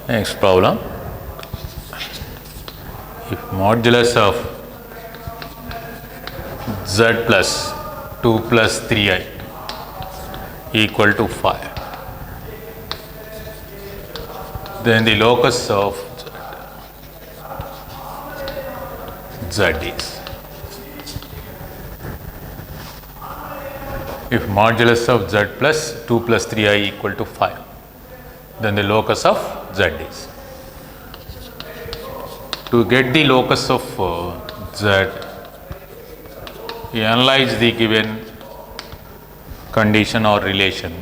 Next problem. If modulus of z plus 2 plus 3i equal to 5, then the locus of z is. If modulus of z plus 2 plus 3i equal to 5, then the locus of z is. To get the locus of z, we analyze the given condition or relation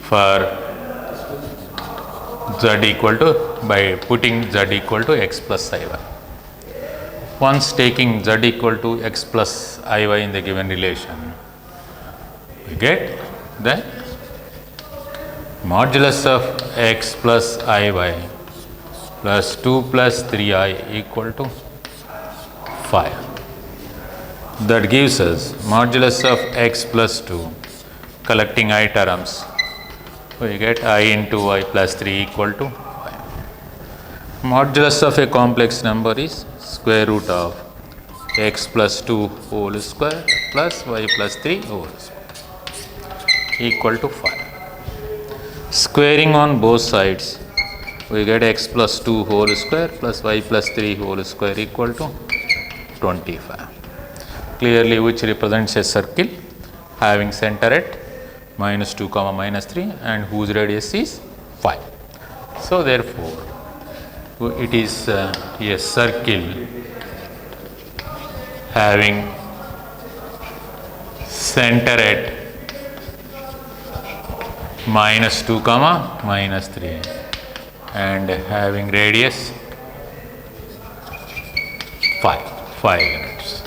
for z equal to, by putting z equal to x plus iy. Once taking z equal to x plus iy in the given relation, we get that modulus of x plus iy plus 2 plus 3i equal to 5. That gives us modulus of x plus 2, collecting I terms, we get I into y plus 3 equal to 5. Modulus of a complex number is square root of x plus 2 whole square plus y plus 3 whole square equal to 5. Squaring on both sides, we get x plus 2 whole square plus y plus 3 whole square equal to 25. Clearly, which represents a circle having center at minus 2 comma minus 3 and whose radius is 5. So, therefore, it is a circle having center at minus 2 comma minus 3 and having radius 5 units.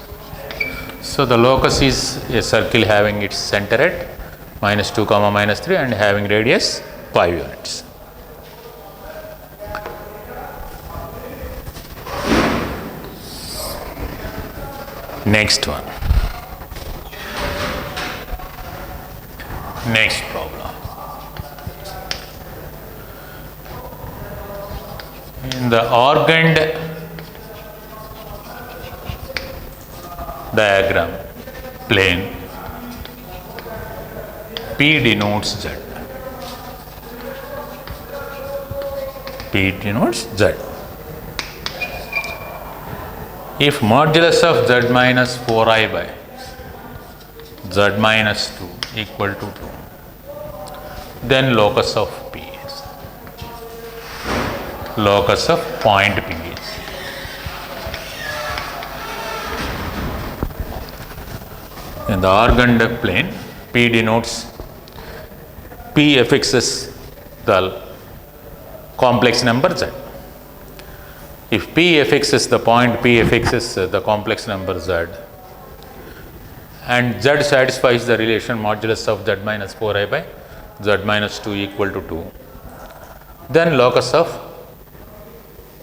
So, the locus is a circle having its center at minus 2 comma minus 3 and having radius 5 units. Next one. Next problem. In the organd diagram plane, P denotes Z. P denotes Z. If modulus of Z minus 4i by Z minus 2 equal to 2, then locus of P is. Locus of point P is. In the organd plane, P denotes, P affixes the complex number Z. If P affixes the point, P affixes the complex number Z, and Z satisfies the relation modulus of Z minus 4i by Z minus 2 equal to 2, then locus of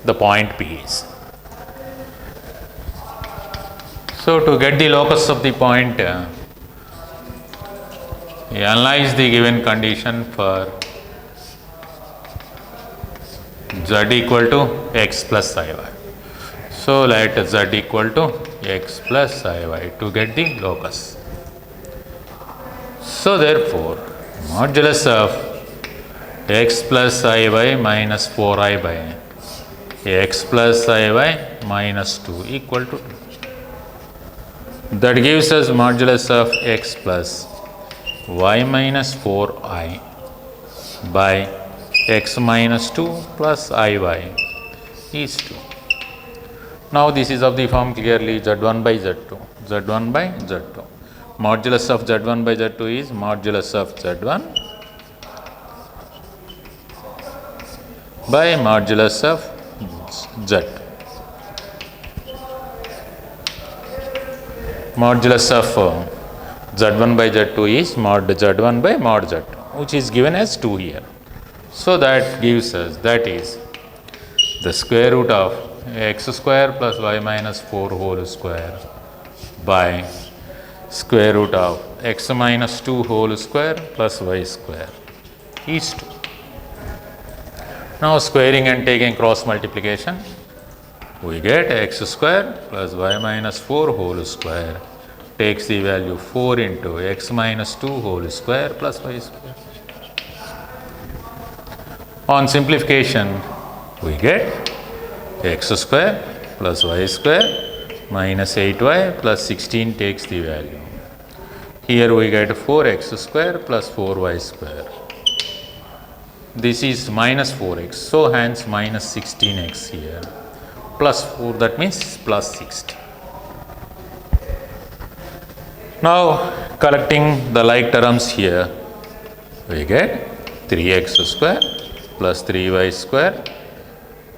the point P is. So, to get the locus of the point, we analyze the given condition for Z equal to x plus iy. So, let Z equal to x plus iy to get the locus. So, therefore, modulus of x plus iy minus 4i by x plus iy minus 2 equal to 2. That gives us modulus of x plus y minus 4i by x minus 2 plus iy is 2. Now, this is of the form clearly z1 by z2, z1 by z2. Modulus of z1 by z2 is modulus of z1 by modulus of z2. Modulus of z1 by z2 is mod z1 by mod z2, which is given as 2 here. So, that gives us, that is the square root of x square plus y minus 4 whole square by square root of x minus 2 whole square plus y square is 2. Now squaring and taking cross multiplication, we get x square plus y minus 4 whole square takes the value 4 into x minus 2 whole square plus y square. On simplification, we get x square plus y square minus 8y plus 16 takes the value. Here we get 4x square plus 4y square. This is minus 4x, so hence minus 16x here. Plus 4, that means plus 60. Now collecting the like terms here, we get 3x square plus 3y square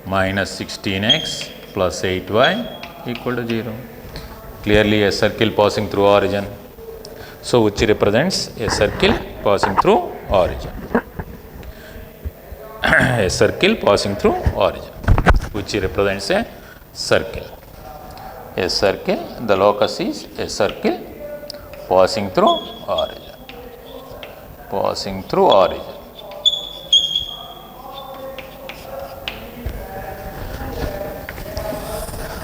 minus 16x plus 8y equal to 0. Clearly a circle passing through origin. So which represents a circle passing through origin. A circle passing through origin, which represents a circle. A circle, the locus is a circle passing through origin. Passing through origin.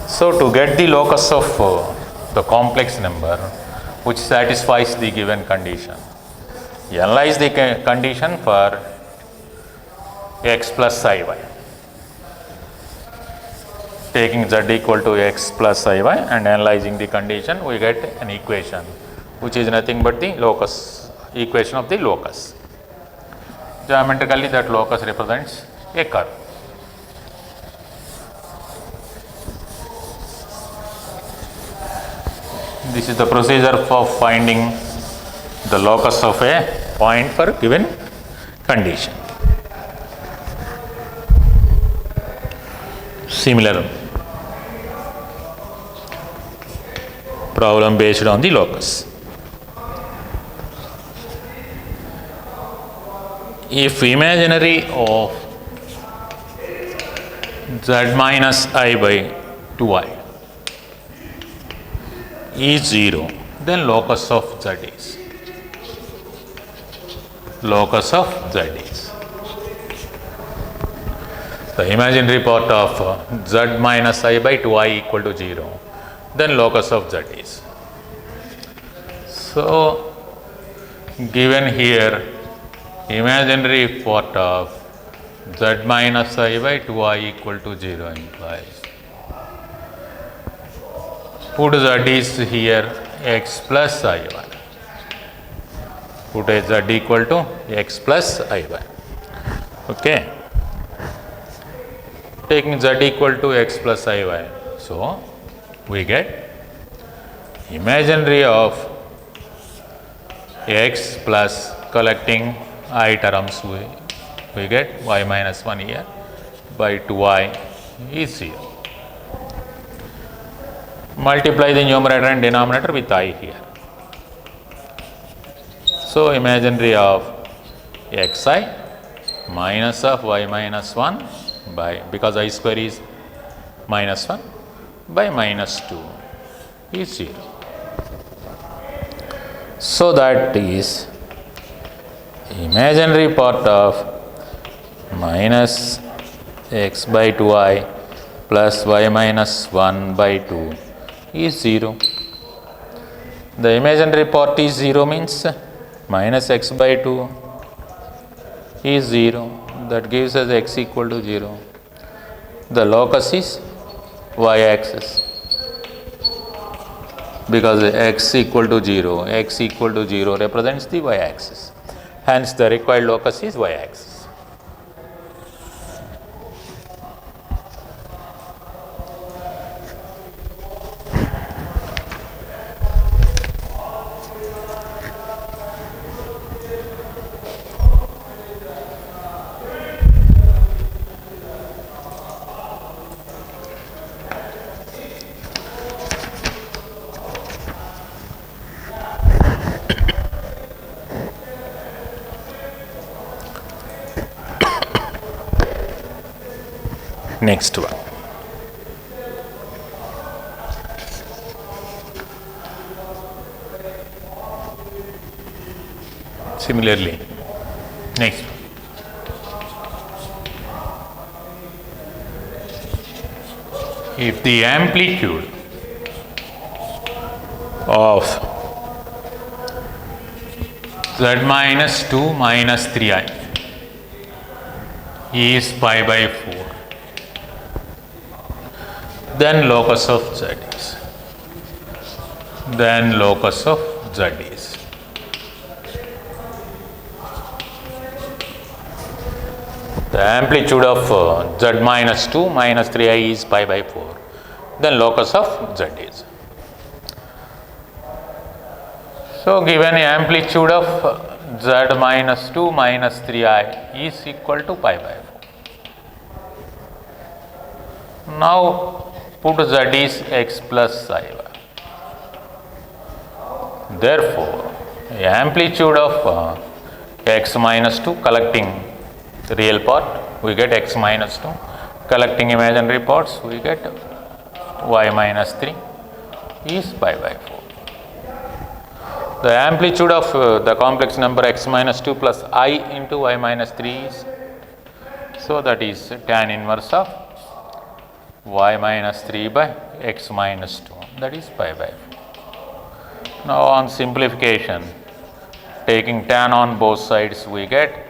So to get the locus of the complex number which satisfies the given condition, analyze the condition for x plus iy. Taking z equal to x plus iy and analyzing the condition, we get an equation which is nothing but the locus, equation of the locus. Geometrically that locus represents a curve. This is the procedure for finding the locus of a point for given condition. Similar problem based on the locus. If imaginary of z minus I by 2i is 0, then locus of z is. Locus of z is. The imaginary part of z minus I by 2i equal to 0, then locus of z is. So, given here imaginary part of z minus I by 2i equal to 0 implies, put z is here x plus iy. Put a z equal to x plus iy. Okay. Taking z equal to x plus iy. So, we get imaginary of x plus collecting I terms, we get y minus 1 here by 2i is 0. Multiply the numerator and denominator with I here. So, imaginary of xi minus of y minus 1 by, because I square is minus 1 by minus 2 is 0. So, that is imaginary part of minus x by 2i plus y minus 1 by 2 is 0. The imaginary part is 0 means minus x by 2 is 0. That gives us x equal to 0. The locus is y axis, because x equal to 0, x equal to 0 represents the y axis. Hence, the required locus is y axis. Next one. Similarly, next one. if the amplitude of z minus 2 minus 3i is pi by 4, then locus of z is. The amplitude of z minus 2 minus 3i is pi by 4, then locus of z is. So, given amplitude of z minus 2 minus 3i is equal to pi by 4. Now, put z is x plus iy. Therefore, amplitude of x minus 2 collecting the real part, we get x minus 2. Collecting imaginary parts, we get y minus 3 is pi by 4. The amplitude of the complex number x minus 2 plus I into y minus 3 is, so that is tan inverse of y minus 3 by x minus 2, that is pi by 4. Now, on simplification, taking tan on both sides, we get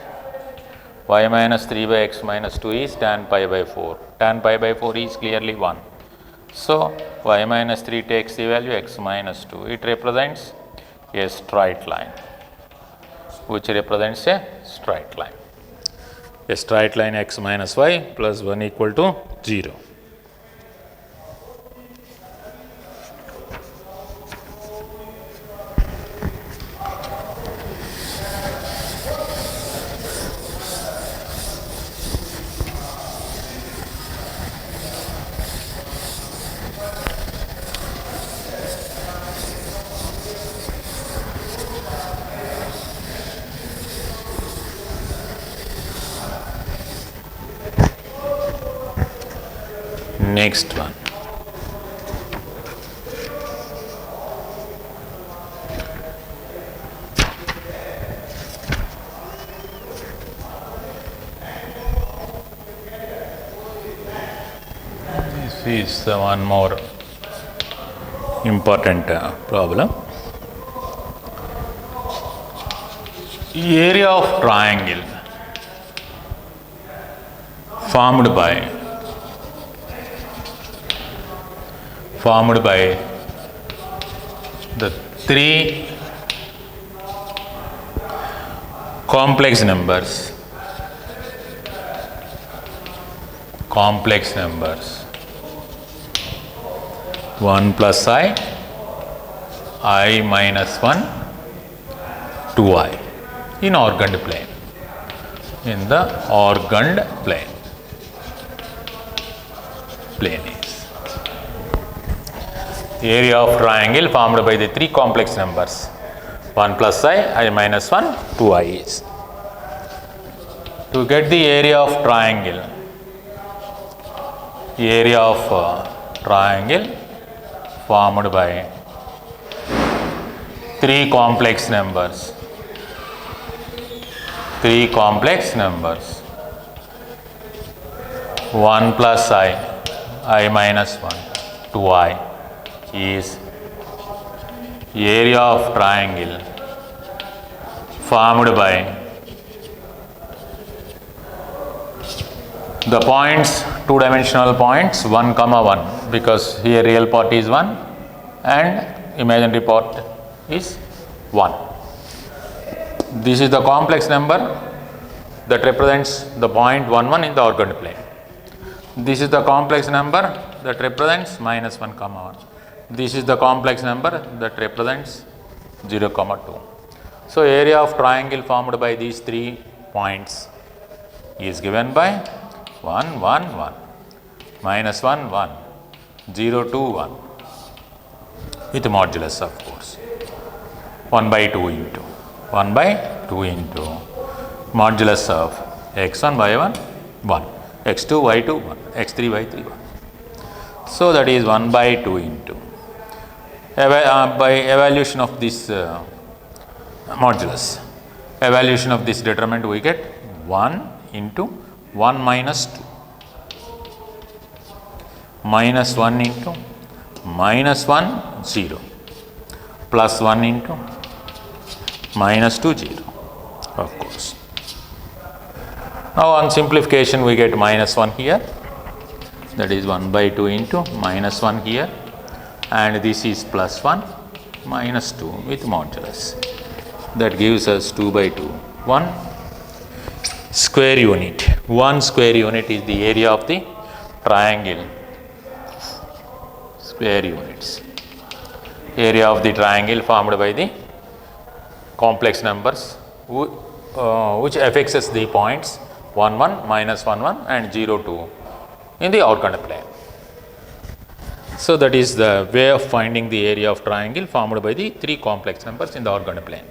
y minus 3 by x minus 2 is tan pi by 4. Tan pi by 4 is clearly 1. So, y minus 3 takes the value x minus 2. It represents a straight line, which represents a straight line. A straight line x minus y plus 1 equal to 0. Next one. This is one more important problem. Area of triangle formed by the three complex numbers 1 plus I minus 1, 2i in organed plane, in the organed plane is area of triangle formed by the three complex numbers 1 plus I minus 1, 2i is. To get the area of triangle formed by three complex numbers 1 plus I minus 1, 2i is area of triangle formed by the points, two-dimensional points 1 comma 1, because here real part is 1 and imaginary part is 1. This is the complex number that represents the point 1 1 in the organed plane. This is the complex number that represents minus 1 comma 1. This is the complex number that represents 0 comma 2. So, area of triangle formed by these 3 points is given by 1 1 1, minus 1 1, 0 2 1 with modulus, of course, 1 by 2 into modulus of x1 y1 1, x2 y2 1, x3 y3 1. So, that is 1 by 2 into by evaluation of this modulus, evaluation of this determinant, we get 1 into 1 minus 2. minus 1 into minus 1 0 plus 1 into minus 2 0, of course. Now on simplification we get minus 1 here, that is 1 by 2 into minus 1 here, and this is plus 1 minus 2 with modulus. That gives us 2 by 2, 1 square unit. 1 square unit is the area of the triangle. Square units. Area of the triangle formed by the complex numbers which affixes the points 1 1, minus 1 1 and 0 2 in the organoid plane. So that is the way of finding the area of triangle formed by the three complex numbers in the organoid plane.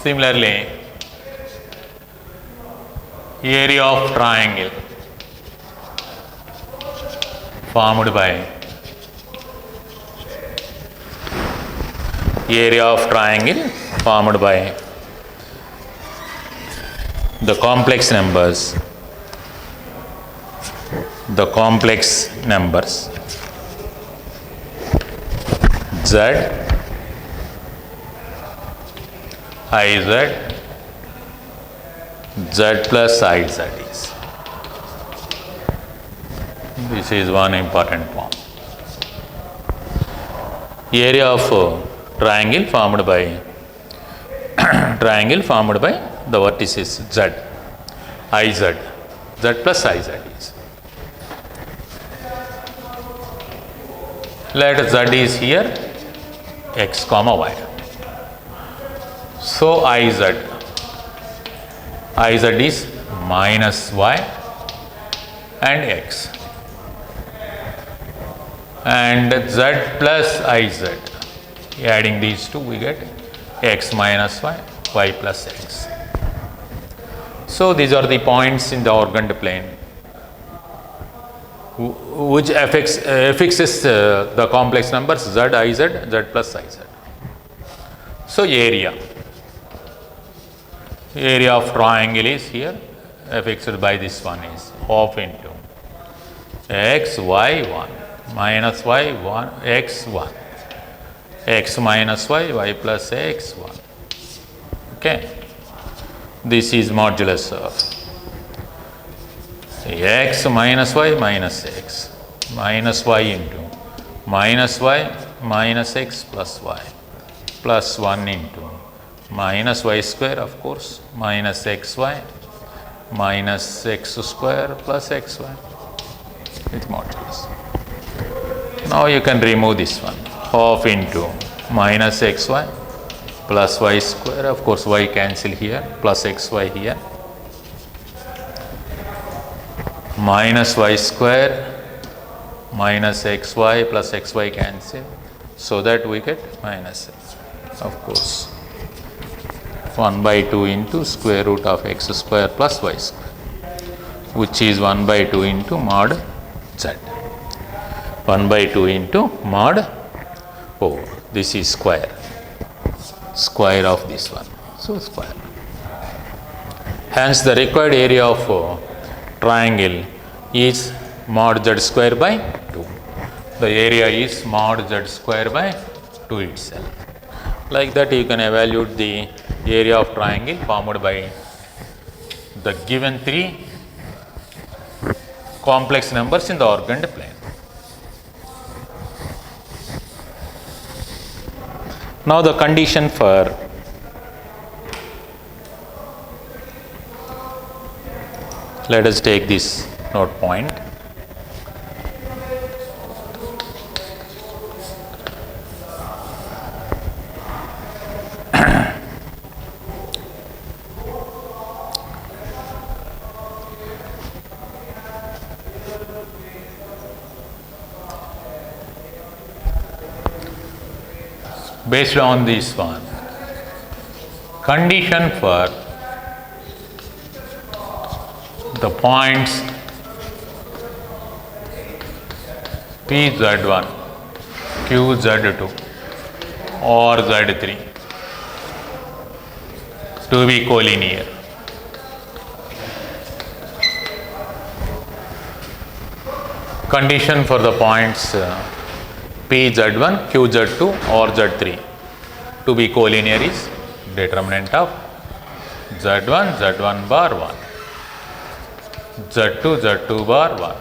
Similarly, area of triangle formed by the complex numbers z, iz, z plus iz is. This is one important form. Area of triangle formed by the vertices z, iz, z plus iz is. Let z is here x comma y. So iz is minus y and x, and z plus iz, adding these two we get x minus y, y plus x. So these are the points in the organoid plane which affixes the complex numbers z, iz, z plus iz. So area of triangle is here affixed by this one is half into x y 1 minus y 1 x 1, x minus y, y plus x 1. Okay, this is modulus of x minus y minus x minus y into minus y minus x plus y plus 1 into minus y square, of course, minus xy minus x square plus xy with modulus. Now you can remove this one, half into minus xy plus y square, of course y cancel here, plus xy here, minus y square minus xy plus xy cancel, so that we get minus x, of course 1 by 2 into square root of x square plus y square, which is 1 by 2 into mod z. 1 by 2 into mod, this is square of this one, so square. Hence the required area of triangle is mod z square by 2. The area is mod z square by 2 itself. Like that you can evaluate the area of triangle formed by the given three complex numbers in the organoid plane. Now the condition for let us take this note point. Based on this one, condition for the points PZ1, QZ2 or Z3 to be collinear. condition for the points P Z1, Q Z2 or Z3 to be collinear is determinant of Z1, Z1 bar 1, Z2, Z2 bar 1,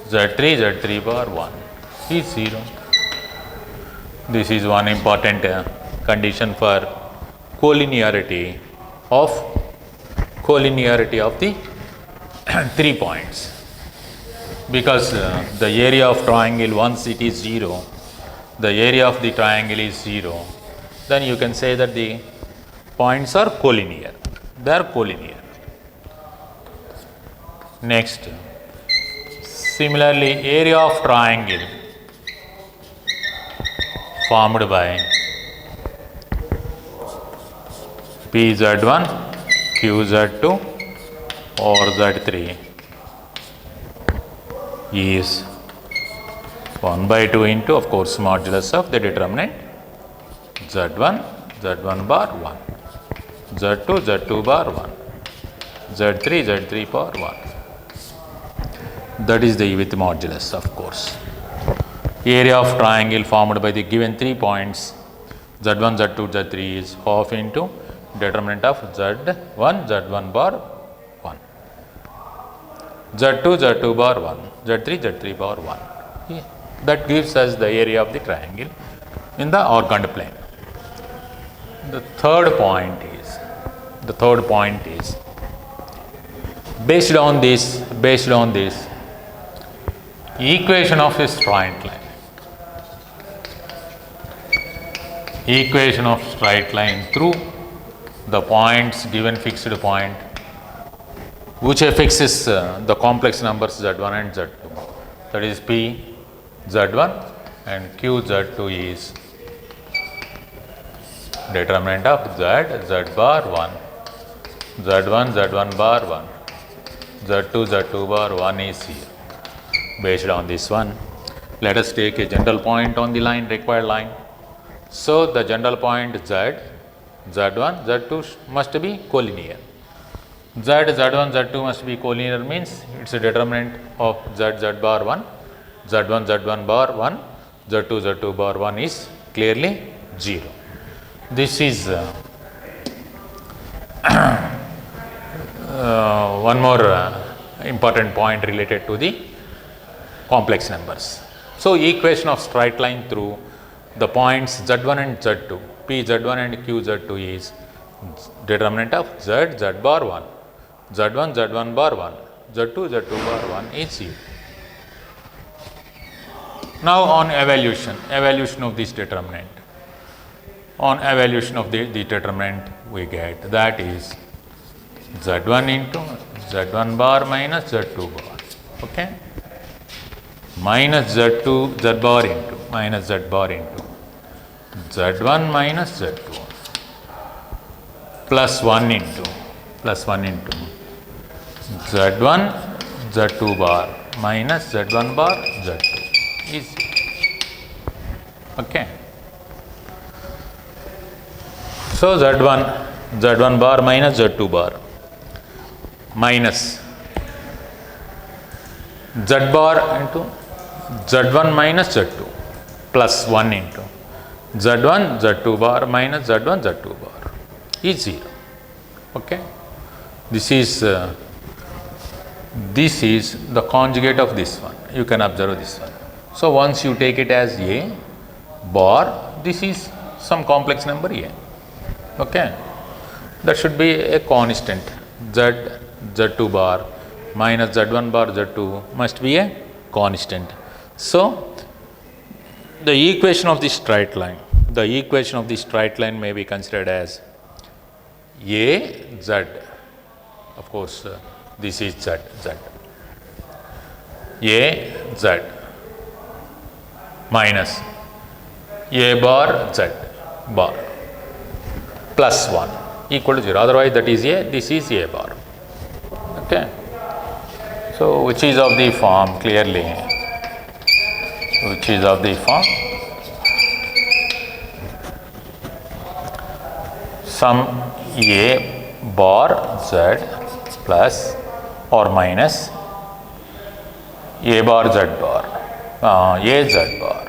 Z3, Z3 bar 1 is 0. This is one important condition for collinearity of the 3 points, because the area of triangle, once it is 0, the area of the triangle is 0, then you can say that the points are collinear. They are collinear. Next, similarly, area of triangle formed by PZ1, QZ2 or Z3 is 1 by 2 into, of course, modulus of the determinant Z1, Z1 bar 1, Z2, Z2 bar 1, Z3, Z3 bar 1. That is the with modulus, of course. Area of triangle formed by the given 3 points Z1, Z2, Z3 is half into determinant of Z1, Z1 bar 1, Z2, Z2 bar 1, Z3, Z3 bar 1. Yeah. That gives us the area of the triangle in the organd plane. The third point is based on this equation of a straight line. Equation of straight line through the points, given fixed point, which affixes the complex numbers Z1 and Z2. That is P Z1 and Q Z2 is determinant of Z, Z bar 1, Z1, Z1 bar 1, Z2, Z2 bar 1 is here. Based on this one, let us take a general point on the line, required line. So, the general point Z, Z1, Z2 must be collinear. Z, Z1, Z2 must be collinear means it is a determinant of Z, Z bar 1, Z1, Z1 bar 1, Z2, Z2 bar 1 is clearly 0. This is one more important point related to the complex numbers. So, equation of straight line through the points Z1 and Z2, P Z1 and Q Z2 is determinant of Z, Z bar 1, Z1, Z1 bar 1, Z2, Z2 bar 1 is 0. Now, on evaluation of this determinant. On evaluation of the determinant, we get that is Z1 into Z1 bar minus Z2 bar, okay, minus Z2 Z bar into minus Z bar into Z1 minus Z2 plus 1 into Z1 Z2 bar minus Z1 bar Z2 is, okay. So, Z1 bar minus Z2 bar minus Z bar into Z1 minus Z2 plus 1 into Z1 Z2 bar minus Z1 Z2 bar is 0, okay. This is the conjugate of this one. You can observe this one. So, once you take it as A bar, this is some complex number A, okay. That should be a constant. Z2 bar minus Z1 bar Z2 must be a constant. So, the equation of this straight line may be considered as A Z. Of course, this is Z. A Z minus A bar Z bar plus 1 equal to 0. Otherwise, that is A, this is A bar, okay. So, which is of the form clearly, which is of the form some A bar Z plus or minus A bar Z bar, A Z bar,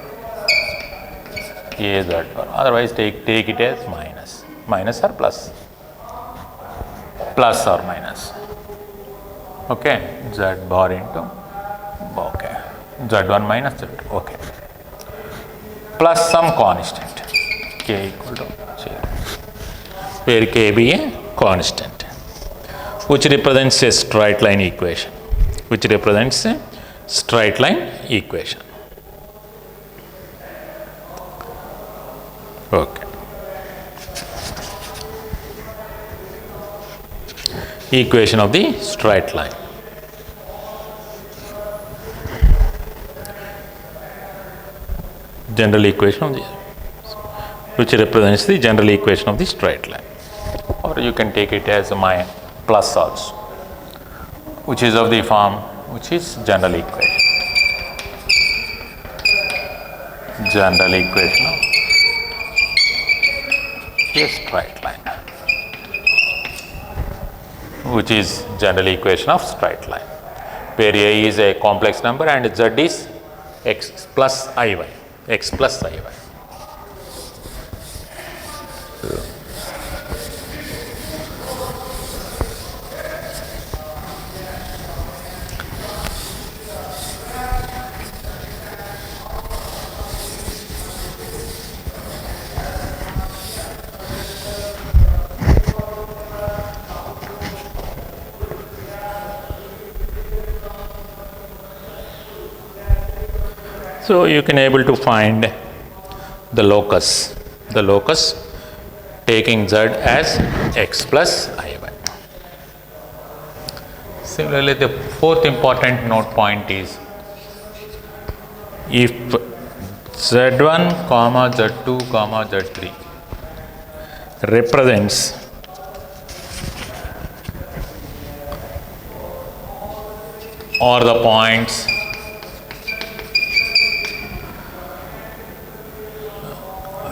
A Z bar. Otherwise, take it as minus or plus or minus. Okay, Z bar into Z1 minus Z2. Okay, plus some constant K equal to 0, where K be a constant, which represents a straight line equation. Okay. Equation of the straight line. General equation of the, which represents the general equation of the straight line. Or you can take it as my plus also, which is of the form, which is general equation. General equation of a straight line, which is general equation of straight line, where A is a complex number and Z is x plus iy. So you can able to find the locus taking Z as x plus iy. Similarly, the fourth important note point is, if Z1 comma Z2 comma Z3 represents or the points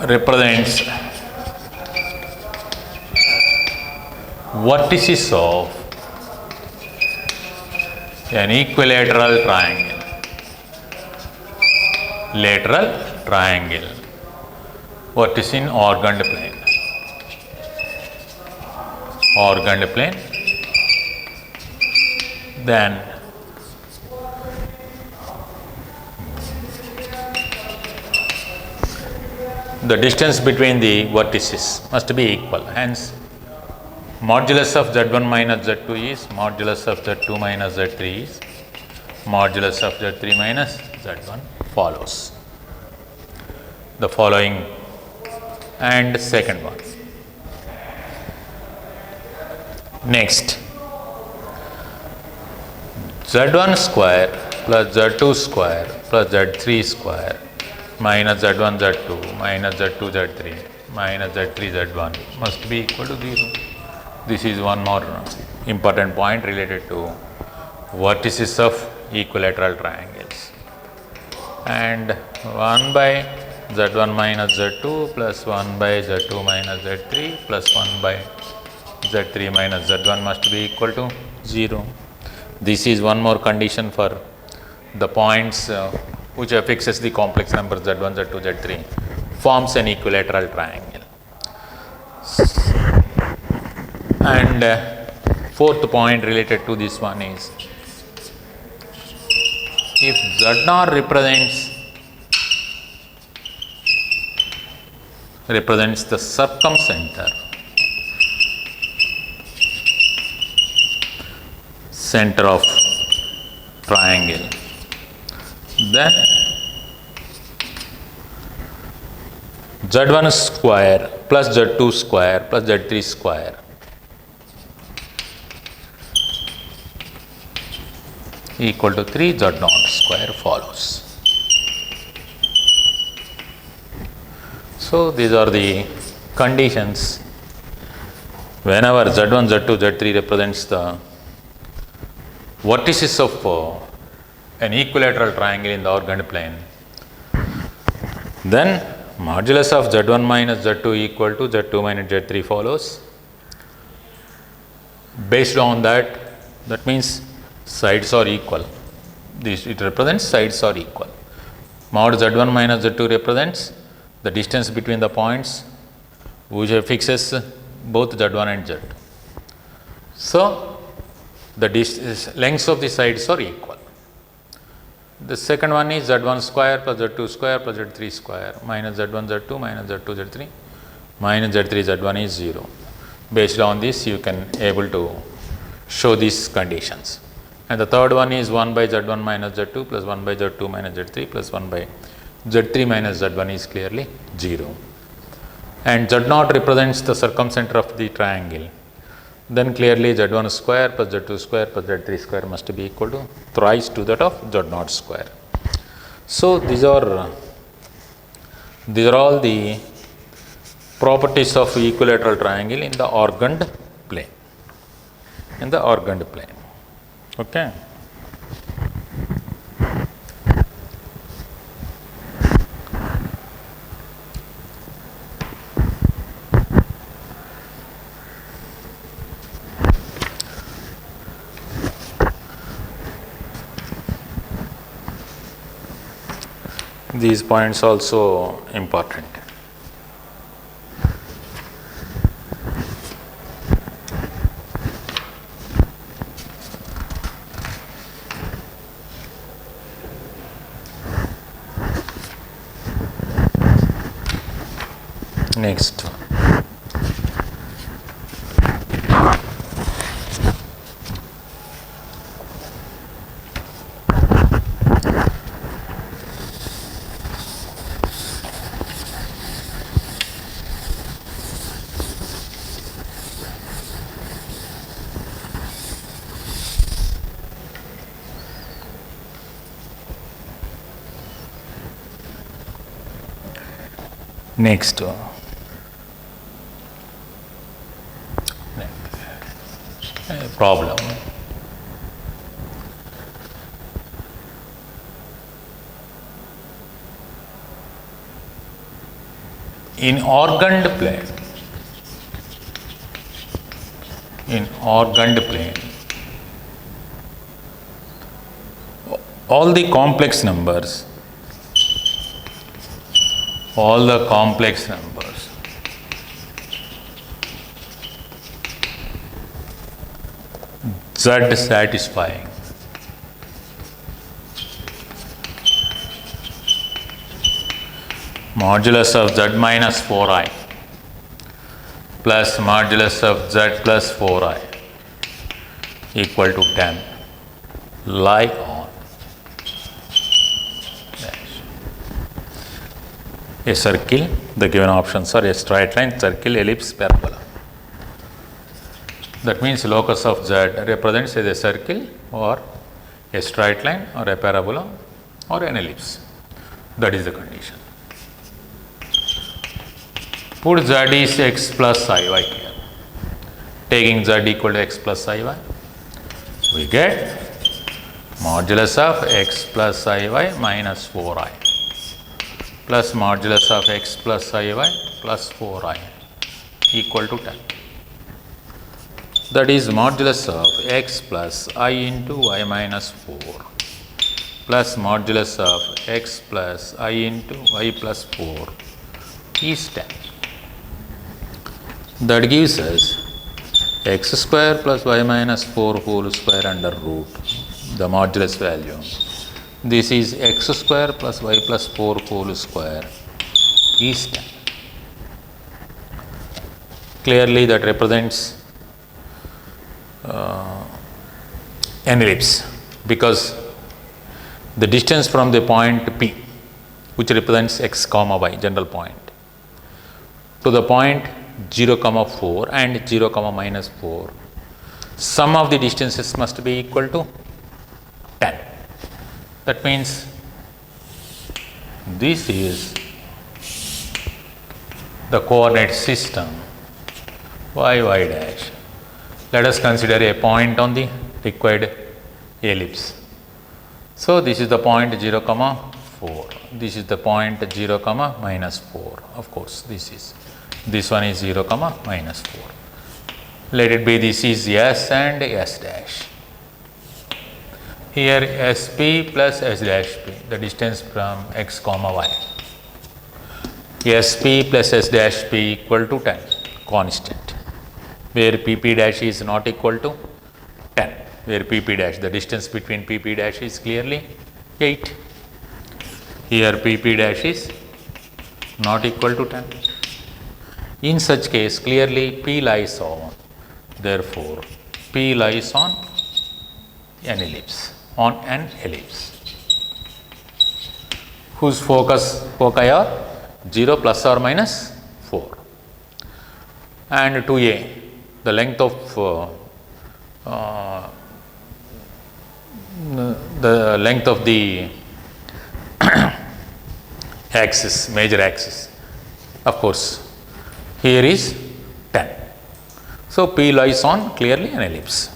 represents vertices of an equilateral triangle, vertice in organed plane, then the distance between the vertices must be equal. Hence, modulus of Z1 minus Z2 is modulus of Z2 minus Z3 is modulus of Z3 minus Z1 follows. The following and second one. Next, Z1 square plus Z2 square plus Z3 square minus Z1 Z2 minus Z2 Z3 minus Z3 Z1 must be equal to 0. This is one more important point related to vertices of equilateral triangles. And 1 by Z1 minus Z2 plus 1 by Z2 minus Z3 plus 1 by Z3 minus Z1 must be equal to 0. This is one more condition for the points which affixes the complex numbers Z1, Z2, Z3 forms an equilateral triangle. And fourth point related to this one is, if Z0 represents the circumcenter center of triangle, then Z1 square plus Z2 square plus Z3 square equal to 3 Z0 square follows. So these are the conditions whenever Z1, Z2, Z3 represents the vertices of an equilateral triangle in the organed plane, then modulus of Z1 minus Z2 equal to Z2 minus Z3 follows. Based on that, that means sides are equal, This it represents sides are equal. Mod z1 minus z2 represents the distance between the points which fixes both z1 and z2. So the lengths of the sides are equal. The second one is z1 square plus z2 square plus z3 square minus z1 z2 minus z2 z3 minus z3 z1 is 0. Based on this, you can able to show these conditions. And the third one is 1 by z1 minus z2 plus 1 by z2 minus z3 plus 1 by z3 minus z1 is clearly 0. And z0 represents the circumcenter of the triangle. Then clearly z1 square plus z2 square plus z3 square must be equal to thrice to that of z0 square. So these are all the properties of equilateral triangle in the organed plane. Okay. These points also important. Next. Next. Problem. In organed plane, all the complex numbers Z satisfying modulus of Z minus 4i plus modulus of Z plus 4i equal to 10 lie on a circle. The given options are a straight line, circle, ellipse, parabola. That means locus of Z represents as a circle or a straight line or a parabola or an ellipse. That is the condition. Put Z is x plus iy here. Taking Z equal to x plus iy, we get modulus of x plus iy minus 4i plus modulus of x plus iy plus 4i equal to 10. That is modulus of x plus I into y minus 4 plus modulus of x plus I into y plus 4 is 10. That gives us x square plus y minus 4 whole square under root, the modulus value. This is x square plus y plus 4 whole square is 10. Clearly that represents an ellipse, because the distance from the point P, which represents x comma y, general point, to the point 0 comma 4 and 0 comma minus 4, sum of the distances must be equal to 10. That means this is the coordinate system y y dash. Let us consider a point on the required ellipse. So this is the point 0 comma 4. This is the point 0 comma minus 4. Of course, this one is 0 comma minus 4. Let it be, this is S and S dash. Here Sp plus S dash p, the distance from x comma y. Sp plus S dash p equal to 10, constant, where Pp dash is not equal to 10, where Pp dash, the distance between Pp dash is clearly 8. Here Pp dash is not equal to 10. In such case, clearly P lies on, therefore P lies on an ellipse, whose foci are 0 plus or minus 4, and 2a, the length of the axis, major axis, of course, here is 10. So P lies on clearly an ellipse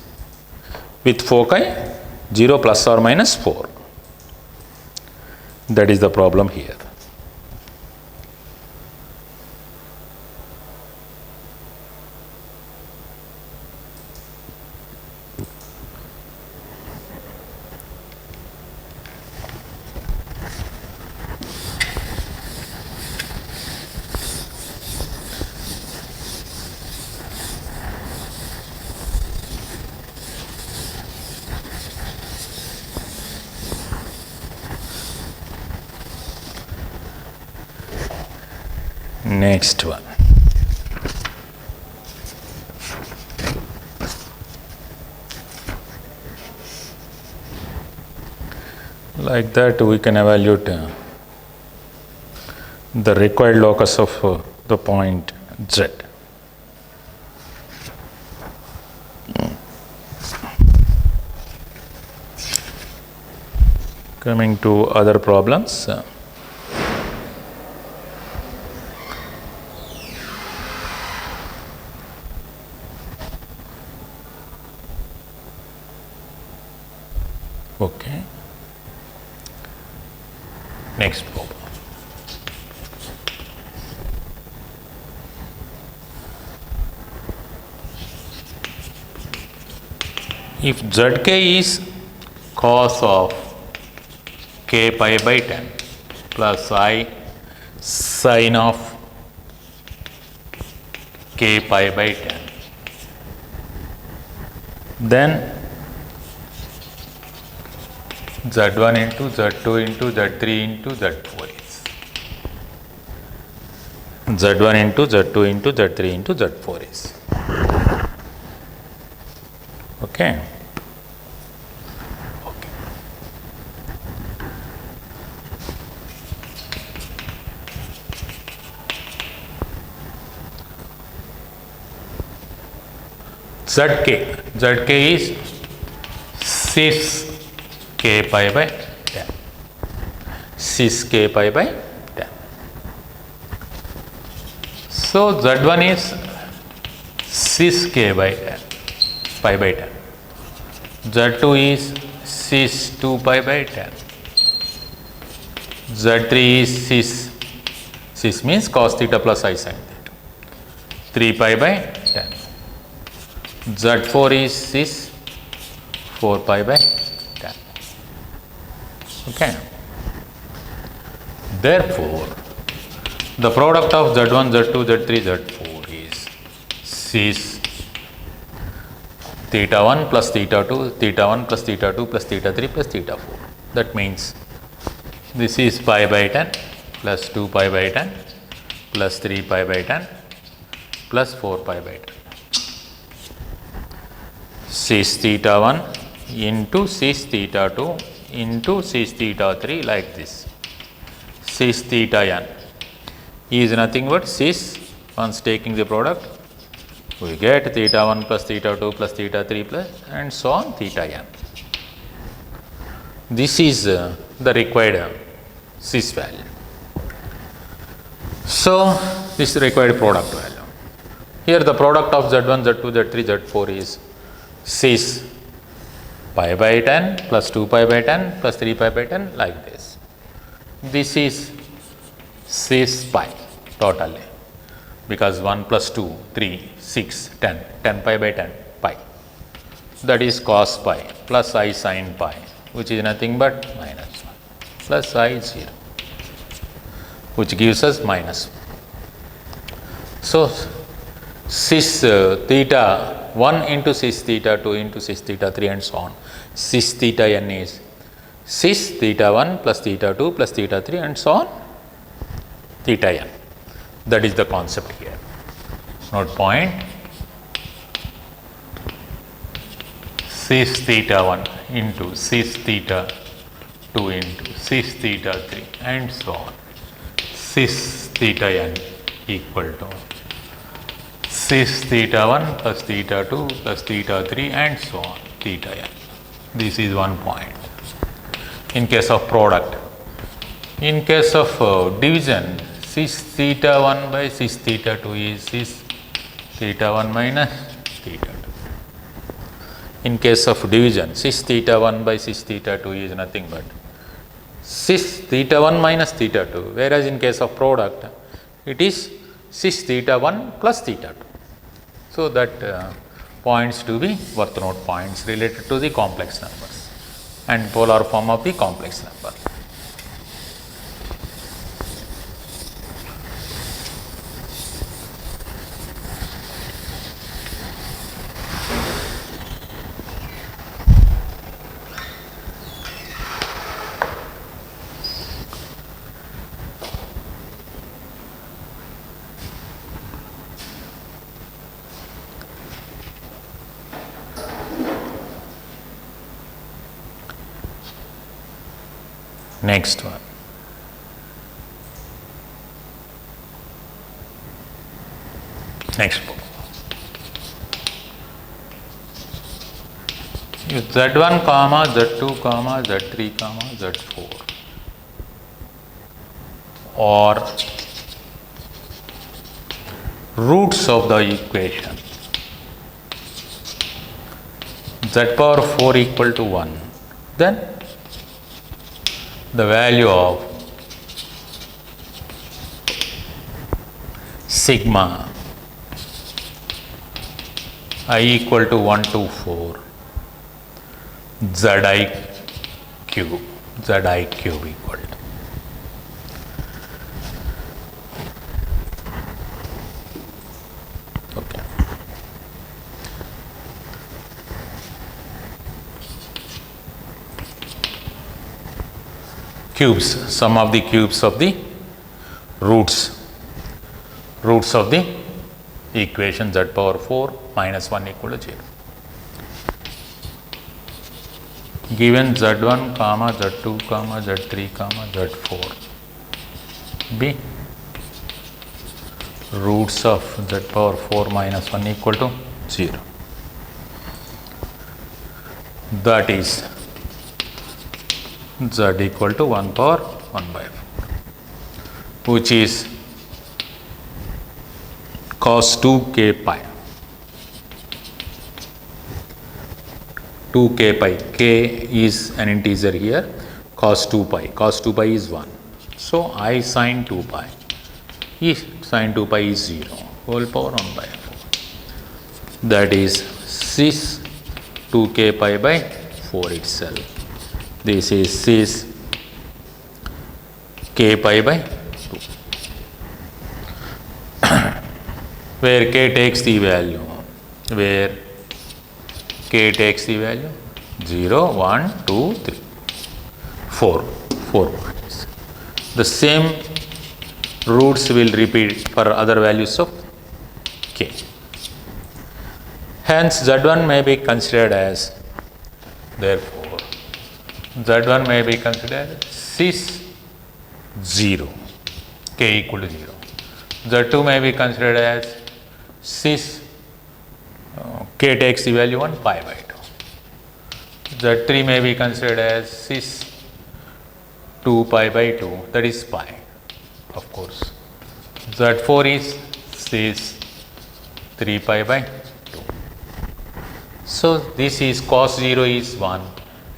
with foci 0 plus or minus 4. That is the problem here. Next one. Like that we can evaluate the required locus of the point Z. Coming to other problems. Okay. Next problem. If Zk is cos of k pi by 10 plus I sin of k pi by 10, then Z1 into Z2 into Z3 into Z4 is Z1 into Z2 into Z3 into Z4 is. Okay. Okay. Zk is cis k pi by 10, cis k pi by 10. So Z1 is cis k by 10, pi by 10. Z2 is cis 2 pi by 10. Z3 is cis means cos theta plus I sin theta, 3 pi by 10. Z4 is cis 4 pi by 10. Okay. Therefore, the product of Z1, Z2, Z3, Z4 is cis theta 1 plus theta 2, theta 1 plus theta 2 plus theta 3 plus theta 4. That means this is pi by 10 plus 2 pi by 10 plus 3 pi by 10 plus 4 pi by 10. Cis theta 1 into cis theta 2 into cis theta 3 like this. Cis theta n is nothing but cis, once taking the product, we get theta 1 plus theta 2 plus theta 3 plus and so on theta n. This is the required cis value. So, this is the required product value. Here the product of Z1, Z2, Z3, Z4 is cis pi by 10 plus 2 pi by 10 plus 3 pi by 10 like this. This is cis pi totally, because 1 plus 2, 3, 6, 10, 10 pi by 10 pi. That is cos pi plus I sin pi which is nothing but minus 1 plus I 0, which gives us minus 1. So, cis theta 1 into cis theta 2 into cis theta 3 and so on. Cis theta n is cis theta 1 plus theta 2 plus theta 3 and so on theta n. That is the concept here. Note point. Cis theta 1 into cis theta 2 into cis theta 3 and so on. Cis theta n equal to cis theta 1 plus theta 2 plus theta 3 and so on theta n. This is one point in case of product. In case of division, cis theta 1 by cis theta 2 is cis theta 1 minus theta 2. In case of division, cis theta 1 by cis theta 2 is nothing but cis theta 1 minus theta 2, whereas in case of product, it is cis theta 1 plus theta 2. So, that points to be worth note points related to the complex numbers and polar form of the complex number. Next one. Next book. Use Z1 comma Z2 comma Z3 comma Z4 or roots of the equation Z power 4 equal to 1, then the value of sigma I equal to 1 to 4 Zi cube equal to okay. Cubes, sum of the cubes of the roots of the equation Z power 4 minus 1 equal to 0. Given Z1 comma Z2 comma Z3 comma Z4 be roots of Z power 4 minus 1 equal to 0. That is Z equal to 1 power 1 by 4, which is cos 2k pi. 2k pi, k is an integer here, cos 2 pi is 1. So, I sin 2 pi, sin 2 pi is 0, whole power 1 by 4. That is cis 2k pi by 4 itself. This is cis k pi by 2, where k takes the value, 0, 1, 2, 3, 4 points. The same roots will repeat for other values of k. Hence, Z1 may be considered as, therefore, Z1 may be considered cis 0, k equal to 0. Z2 may be considered as cis, k takes the value 1, pi by 2. Z3 may be considered as cis 2 pi by 2, that is pi, of course. Z4 is cis 3 pi by 2. So, this is cos 0 is 1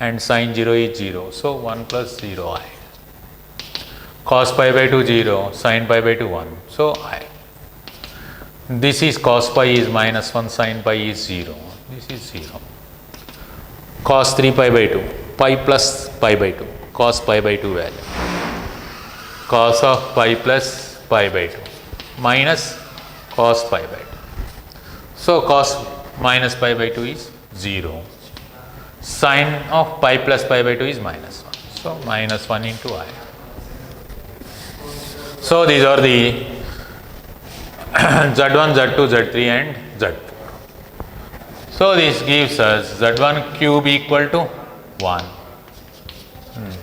and sin 0 is 0. So, 1 plus 0 I. Cos pi by 2 0, sin pi by 2 1. So, I. This is cos pi is minus 1, sin pi is 0. This is 0. Cos 3 pi by 2. pi plus pi by 2, cos pi by 2 value, cos of pi plus pi by 2 minus cos pi by 2. So cos minus pi by 2 is 0. Sine of pi plus pi by 2 is minus 1. So minus 1 into I. So these are the Z1, Z2, Z3 and Z4. So this gives us Z1 cube equal to 1,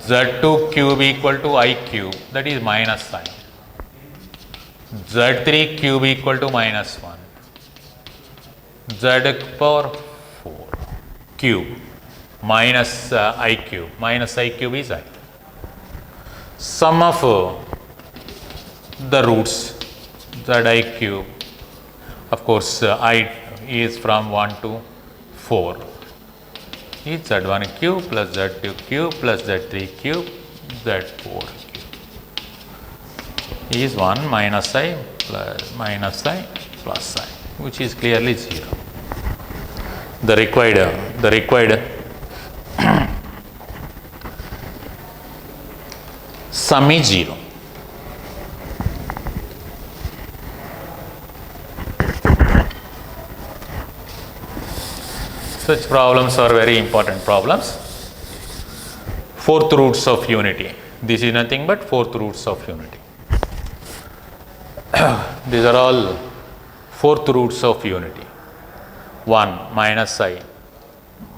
Z2 cube equal to I cube, that is minus sign, Z3 cube equal to minus 1, Z power 4 cube minus I cube, minus I cube is I. Sum of the roots Zi cube, of course I is from 1 to 4, is Z1 cube plus Z2 cube plus Z3 cube Z4 cube is 1 minus I plus minus I plus I, which is clearly 0. The required sum is 0. Such problems are very important problems. Fourth roots of unity. This is nothing but fourth roots of unity. These are all fourth roots of unity. 1 minus I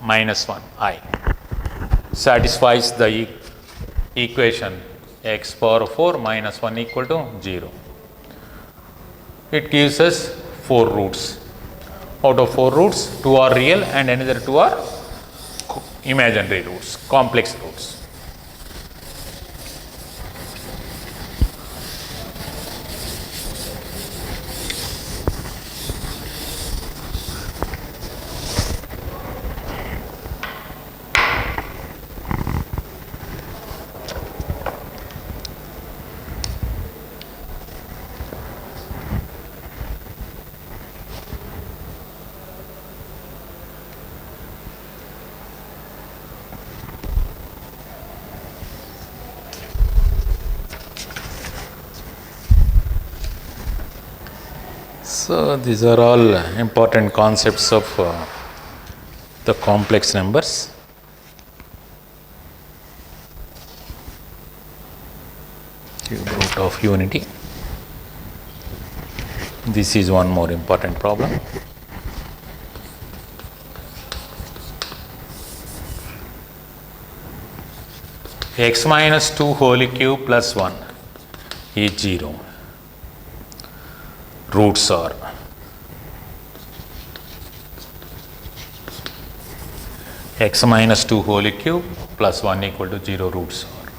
minus 1 I satisfies the equation x power 4 minus 1 equal to 0. It gives us 4 roots. Out of 4 roots, 2 are real and another 2 are imaginary roots, complex roots. So these are all important concepts of the complex numbers. Cube root of unity. This is one more important problem. X minus 2 whole cube plus 1 is 0. Roots are x minus 2 whole cube plus 1 equal to 0 roots are.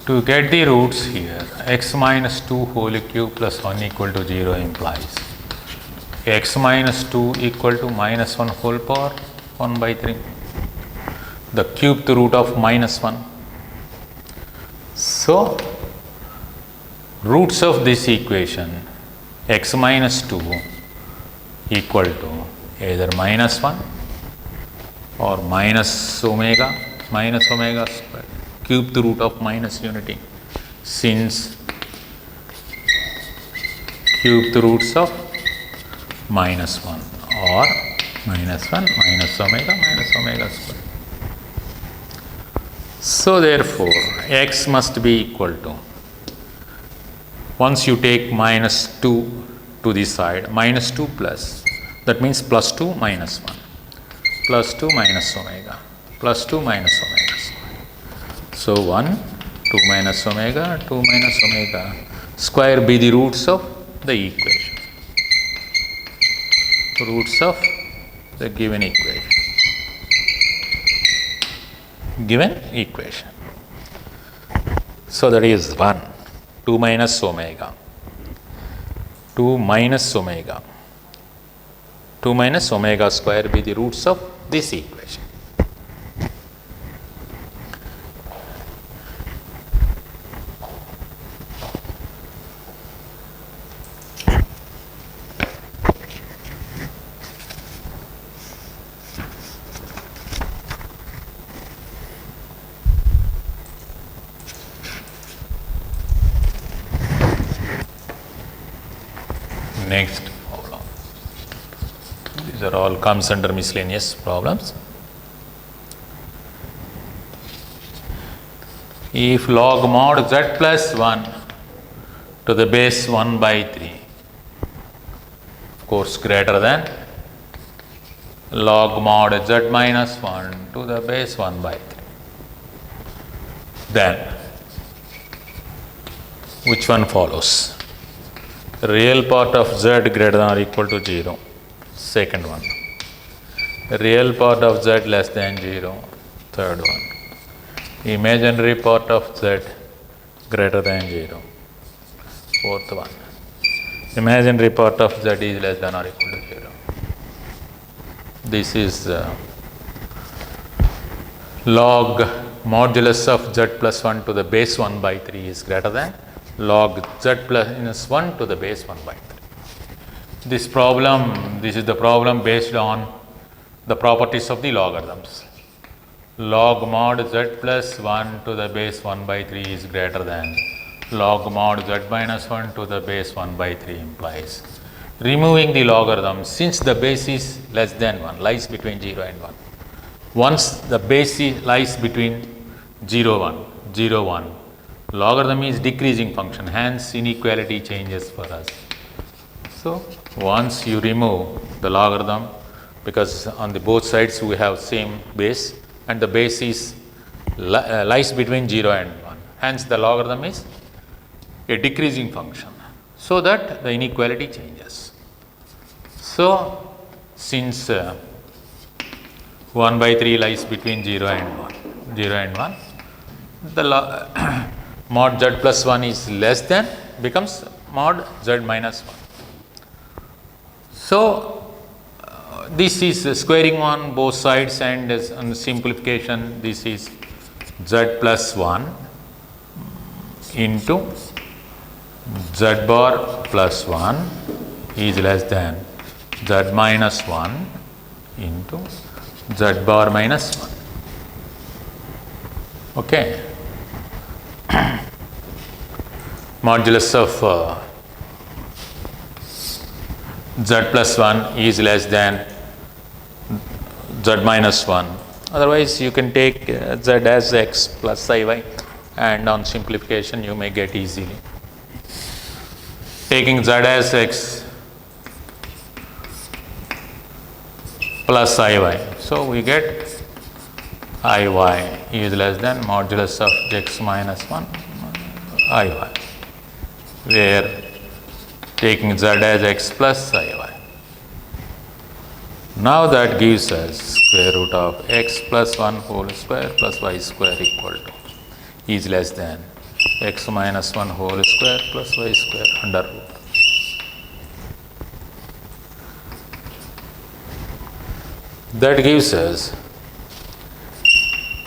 To get the roots here, x minus 2 whole cube plus 1 equal to 0 implies x minus 2 equal to minus 1 whole power 1 by 3, the cubed root of minus 1. So roots of this equation x minus 2 equal to either minus 1 or minus omega square, cubed root of minus unity, since cubed roots of minus 1 or minus 1 minus omega square. So therefore x must be equal to, once you take minus 2 to this side, minus 2 plus, that means plus 2 minus 1, plus 2 minus omega, plus 2 minus omega square. So 1, 2 minus omega, 2 minus omega square be the roots of the equation, roots of the given equation. So that is 1. 2 minus omega, 2 minus omega, 2 minus omega square be the roots of this equation. Next problem. These are all comes under miscellaneous problems. If log mod z plus 1 to the base 1 by 3, of course greater than log mod z minus 1 to the base 1 by 3, then which one follows? Real part of z greater than or equal to 0, second one. Real part of z less than 0, third one. Imaginary part of z greater than 0, fourth one. Imaginary part of z is less than or equal to 0. This is log modulus of z plus 1 to the base 1 by 3 is greater than log z plus 1 to the base 1 by 3. This is the problem based on the properties of the logarithms. Log mod z plus 1 to the base 1 by 3 is greater than log mod z minus 1 to the base 1 by 3 implies removing the logarithm since the base is less than 1, lies between 0 and 1. Once the base lies between 0, 1, 0, 1, logarithm is decreasing function, hence inequality changes for us. So once you remove the logarithm, because on the both sides we have same base and the base is lies between 0 and 1, hence the logarithm is a decreasing function, so that the inequality changes. So since 1 by 3 lies between 0 and 1, the mod z plus 1 is less than, becomes mod z minus 1. So this is squaring on both sides, and on simplification this is z plus 1 into z bar plus 1 is less than z minus 1 into z bar minus 1. Okay. Modulus of z plus 1 is less than z minus 1. Otherwise you can take z as x plus iy, and on simplification you may get easily. Taking z as x plus iy, so we get iy is less than modulus of x minus 1 iy, where taking z as x plus iy. Now that gives us square root of x plus 1 whole square plus y square equal to is less than x minus 1 whole square plus y square under root. That gives us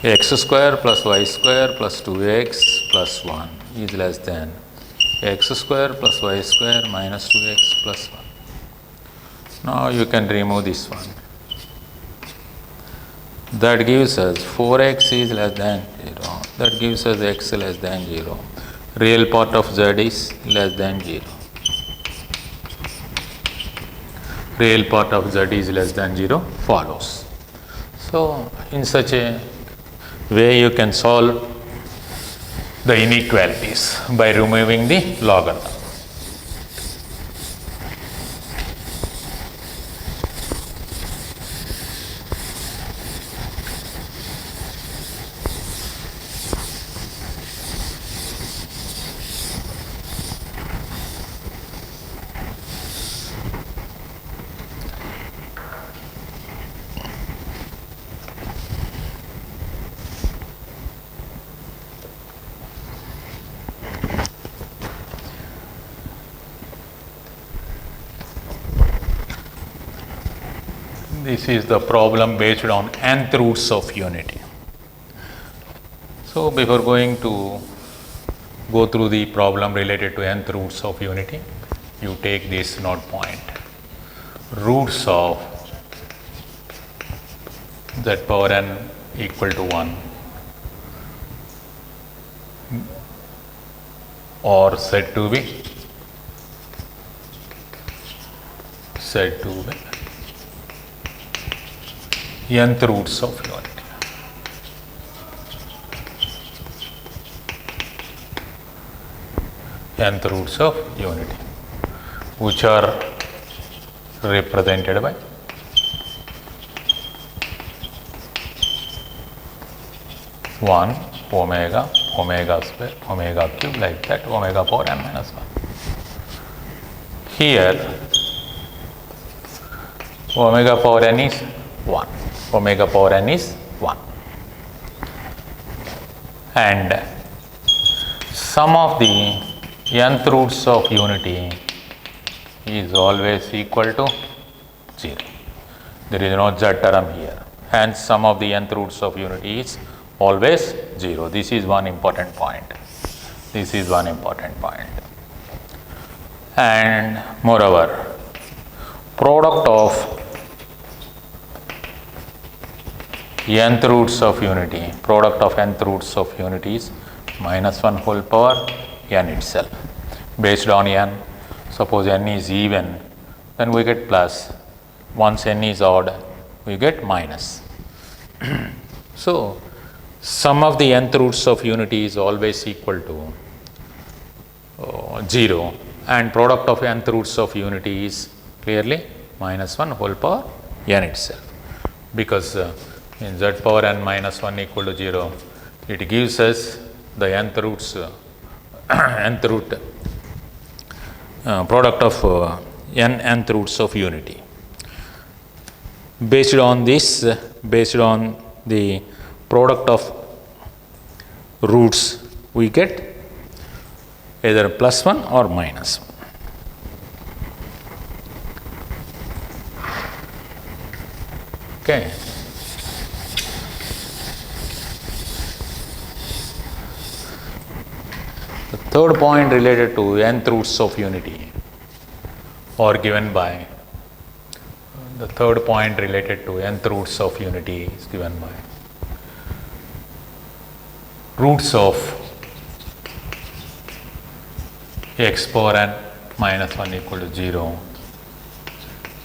x square plus y square plus 2x plus 1 is less than x square plus y square minus 2x plus 1. Now you can remove this one. That gives us 4x is less than 0. That gives us x less than 0. Real part of z is less than 0. Real part of z is less than 0 follows. So in such a way you can solve the inequalities by removing the logarithm. This is the problem based on nth roots of unity. So before going to go through the problem related to nth roots of unity, you take this note point. Roots of z power n equal to 1 are said to be said to be nth roots of unity. Nth roots of unity, which are represented by one omega, omega square, omega cube, like that, omega power n minus 1. Here omega power n is 1, omega power n is 1, and sum of the nth roots of unity is always equal to 0. There is no z term here, hence sum of the nth roots of unity is always 0. This is one important point. This is one important point. And moreover, product of nth roots of unity, product of nth roots of unity is minus 1 whole power n itself. Based on n, suppose n is even, then we get plus. Once n is odd, we get minus. So, sum of the nth roots of unity is always equal to 0, and product of nth roots of unity is clearly minus 1 whole power n itself, because in z power n minus 1 equal to 0, it gives us the nth roots, nth root, product of nth roots of unity. Based on this, based on the product of roots, we get either plus 1 or minus 1. Okay. The third point related to nth roots of unity, or given by, the third point related to nth roots of unity is given by roots of x power n minus 1 equal to 0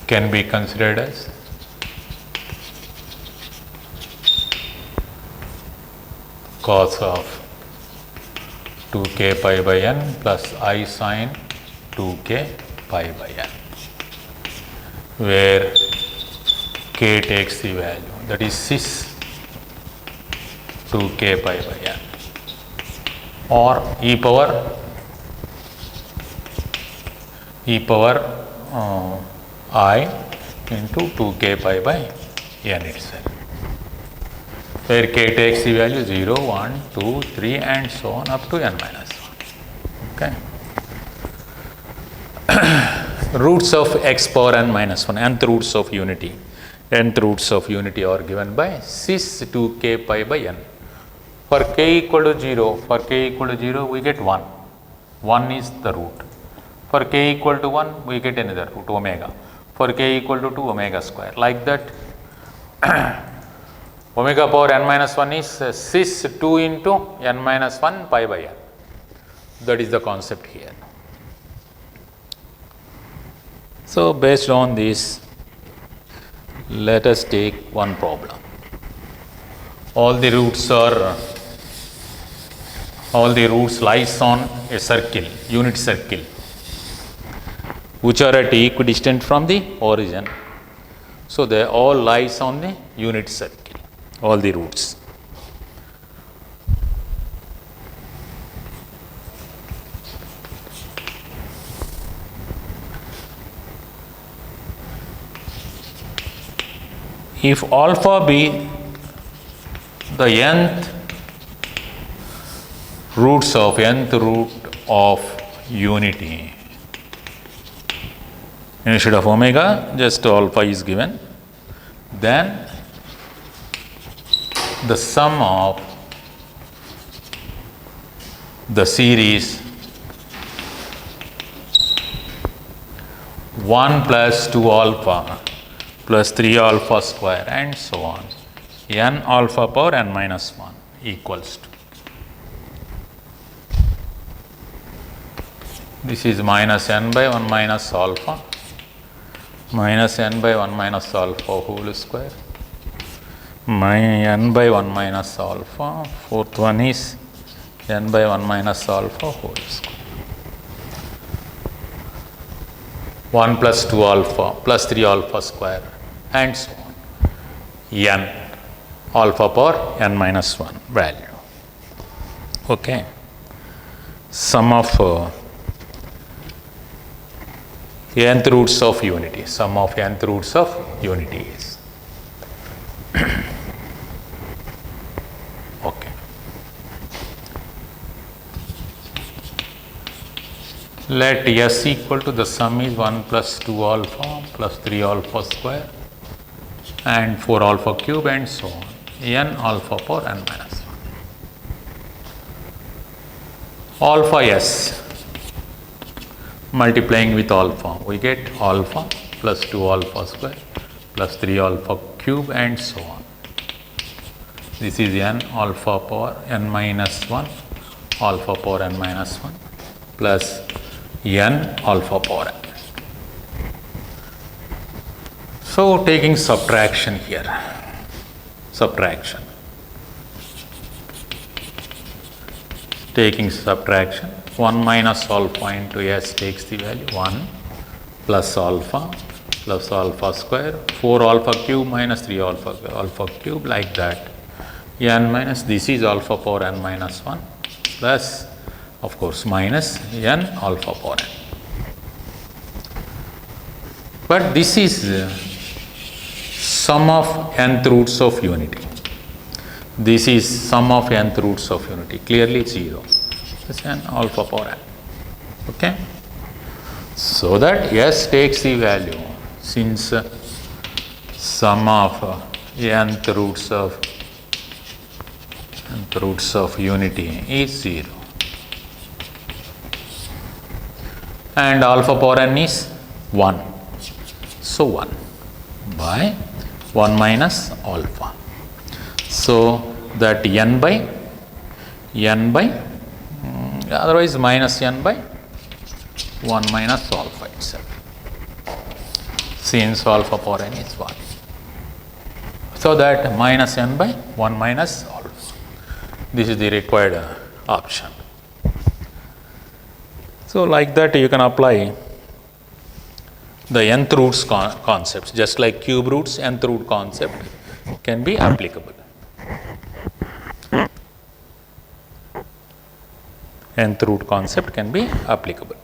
can be considered as cos of 2k pi by n plus I sin 2k pi by n, where k takes the value, that is cis 2k pi by n, or e power I into 2k pi by n itself, where k takes the value 0, 1, 2, 3 and so on up to n minus 1. Okay. Roots of x power n minus 1, nth roots of unity. Nth roots of unity are given by cis 2k pi by n. For k equal to 0, we get 1. 1 is the root. For k equal to 1, we get another root, omega. For k equal to 2, omega square. Like that, omega power n minus 1 is cis 2 into n minus 1 pi by n. That is the concept here. So, based on this, let us take one problem. All the roots lies on a circle, unit circle, which are at equidistant from the origin. So, they all lies on the unit circle, all the roots. If alpha be the nth root of unity, instead of omega, just alpha is given, then the sum of the series 1 plus 2 alpha plus 3 alpha square and so on, n alpha power n minus 1 equals to, this is minus n by 1 minus alpha minus n by 1 minus alpha whole square, n by 1 minus alpha, fourth one is n by 1 minus alpha whole square, 1 plus 2 alpha plus 3 alpha square, and so on, n alpha power n minus 1 value. Okay. Sum of nth roots of unity, sum of nth roots of unity is okay. Let S equal to the sum is 1 plus 2 alpha plus 3 alpha square and 4 alpha cube and so on, n alpha power n minus 1. Alpha S multiplying with alpha, we get alpha plus 2 alpha square plus 3 alpha cube and so on. This is n alpha power n minus 1 alpha power n minus 1 plus n alpha power n. So taking subtraction here, taking subtraction, 1 minus alpha into S takes the value 1 plus alpha square, 4 alpha cube minus 3 alpha cube, like that, n minus, this is alpha power n minus 1 plus of course minus n alpha power n. But this is sum of nth roots of unity. This is sum of nth roots of unity. Clearly 0. This is n alpha power n. Okay. So that S takes the value, since sum of nth roots of unity is 0. And alpha power n is 1. So 1 by 1 minus alpha. So that n by otherwise minus n by 1 minus alpha itself, since alpha power n is 1. So that minus n by 1 minus alpha. This is the required option. So like that you can apply the nth roots concepts, just like cube roots, nth root concept can be applicable. Nth root concept can be applicable.